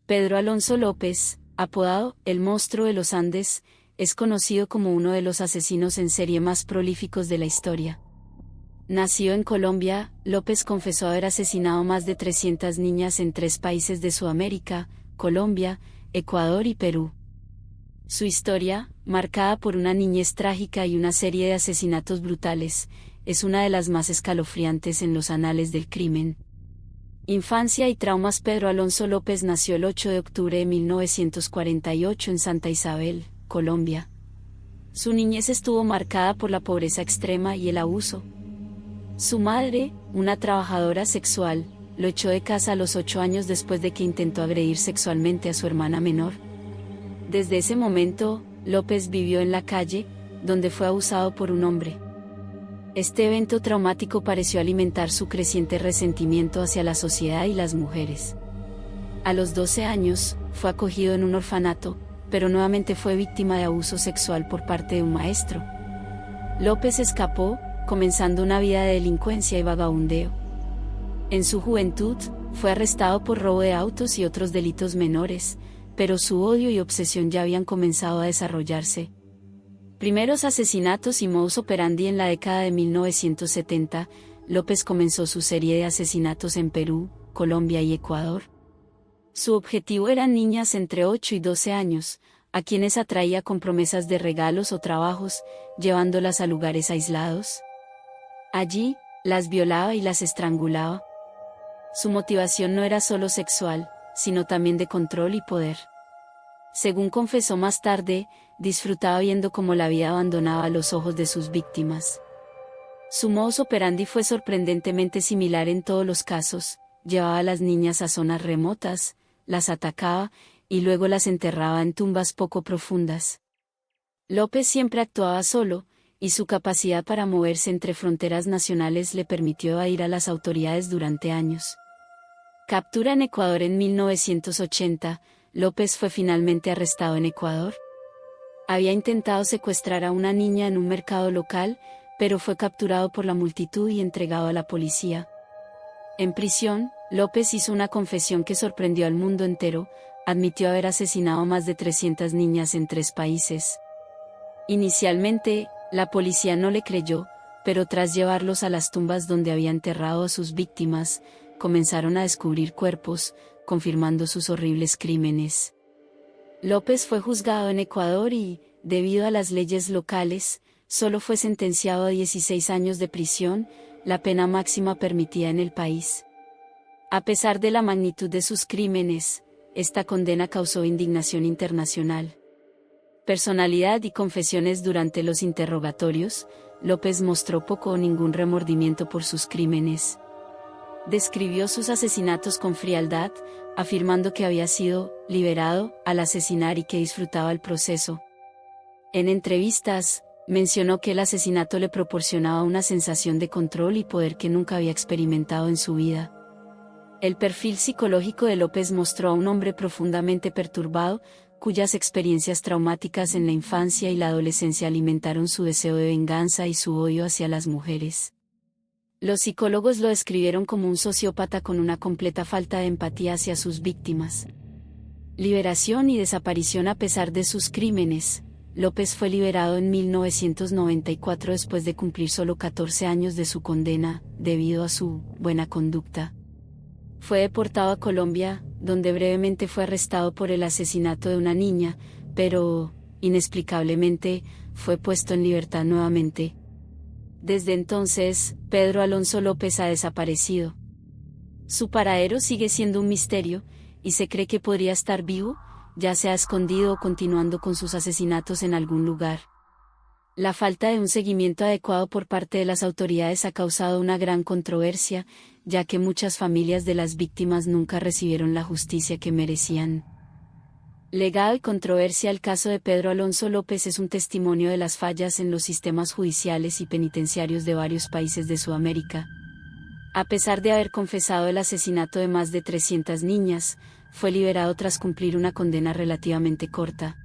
Pedro Alonso López, apodado El Monstruo de los Andes, es conocido como uno de los asesinos en serie más prolíficos de la historia. Nacido en Colombia, López confesó haber asesinado más de 300 niñas en 3 países de Sudamérica: Colombia, Ecuador y Perú. Su historia, marcada por una niñez trágica y una serie de asesinatos brutales, es una de las más escalofriantes en los anales del crimen. Infancia y traumas. Pedro Alonso López nació el 8 de octubre de 1948 en Santa Isabel, Colombia. Su niñez estuvo marcada por la pobreza extrema y el abuso. Su madre, una trabajadora sexual, lo echó de casa a los 8 años después de que intentó agredir sexualmente a su hermana menor. Desde ese momento, López vivió en la calle, donde fue abusado por un hombre. Este evento traumático pareció alimentar su creciente resentimiento hacia la sociedad y las mujeres. A los 12 años, fue acogido en un orfanato, pero nuevamente fue víctima de abuso sexual por parte de un maestro. López escapó, comenzando una vida de delincuencia y vagabundeo. En su juventud, fue arrestado por robo de autos y otros delitos menores, pero su odio y obsesión ya habían comenzado a desarrollarse. Primeros asesinatos y modus operandi. En la década de 1970, López comenzó su serie de asesinatos en Perú, Colombia y Ecuador. Su objetivo eran niñas entre 8 y 12 años, a quienes atraía con promesas de regalos o trabajos, llevándolas a lugares aislados. Allí, las violaba y las estrangulaba. Su motivación no era solo sexual, sino también de control y poder. Según confesó más tarde, disfrutaba viendo cómo la vida abandonaba a los ojos de sus víctimas. Su modus operandi fue sorprendentemente similar en todos los casos: llevaba a las niñas a zonas remotas, las atacaba, y luego las enterraba en tumbas poco profundas. López siempre actuaba solo, y su capacidad para moverse entre fronteras nacionales le permitió evadir a las autoridades durante años. Captura en Ecuador. En 1980, López fue finalmente arrestado en Ecuador. Había intentado secuestrar a una niña en un mercado local, pero fue capturado por la multitud y entregado a la policía. En prisión, López hizo una confesión que sorprendió al mundo entero: admitió haber asesinado a más de 300 niñas en 3 países. Inicialmente, la policía no le creyó, pero tras llevarlos a las tumbas donde había enterrado a sus víctimas, comenzaron a descubrir cuerpos, confirmando sus horribles crímenes. López fue juzgado en Ecuador y, debido a las leyes locales, solo fue sentenciado a 16 años de prisión, la pena máxima permitida en el país. A pesar de la magnitud de sus crímenes, esta condena causó indignación internacional. Personalidad y confesiones. Durante los interrogatorios, López mostró poco o ningún remordimiento por sus crímenes. Describió sus asesinatos con frialdad, afirmando que había sido liberado al asesinar y que disfrutaba el proceso. En entrevistas, mencionó que el asesinato le proporcionaba una sensación de control y poder que nunca había experimentado en su vida. El perfil psicológico de López mostró a un hombre profundamente perturbado, cuyas experiencias traumáticas en la infancia y la adolescencia alimentaron su deseo de venganza y su odio hacia las mujeres. Los psicólogos lo describieron como un sociópata con una completa falta de empatía hacia sus víctimas. Liberación y desaparición. A pesar de sus crímenes, López fue liberado en 1994 después de cumplir solo 14 años de su condena, debido a su buena conducta. Fue deportado a Colombia, donde brevemente fue arrestado por el asesinato de una niña, pero, inexplicablemente, fue puesto en libertad nuevamente. Desde entonces, Pedro Alonso López ha desaparecido. Su paradero sigue siendo un misterio, y se cree que podría estar vivo, ya sea escondido o continuando con sus asesinatos en algún lugar. La falta de un seguimiento adecuado por parte de las autoridades ha causado una gran controversia, ya que muchas familias de las víctimas nunca recibieron la justicia que merecían. Legado y controversia. El caso de Pedro Alonso López es un testimonio de las fallas en los sistemas judiciales y penitenciarios de varios países de Sudamérica. A pesar de haber confesado el asesinato de más de 300 niñas, fue liberado tras cumplir una condena relativamente corta.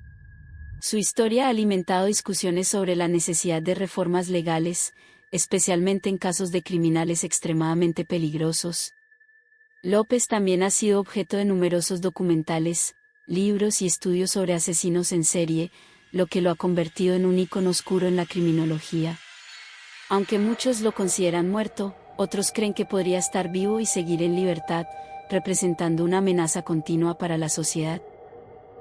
Su historia ha alimentado discusiones sobre la necesidad de reformas legales, especialmente en casos de criminales extremadamente peligrosos. López también ha sido objeto de numerosos documentales, libros y estudios sobre asesinos en serie, lo que lo ha convertido en un ícono oscuro en la criminología. Aunque muchos lo consideran muerto, otros creen que podría estar vivo y seguir en libertad, representando una amenaza continua para la sociedad.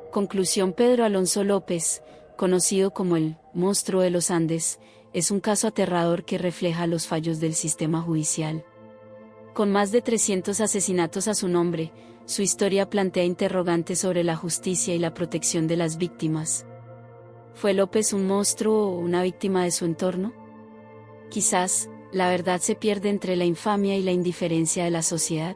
Conclusión: Pedro Alonso López, conocido como el monstruo de los Andes, es un caso aterrador que refleja los fallos del sistema judicial. Con más de 300 asesinatos a su nombre, su historia plantea interrogantes sobre la justicia y la protección de las víctimas. ¿Fue López un monstruo o una víctima de su entorno? Quizás, la verdad se pierde entre la infamia y la indiferencia de la sociedad.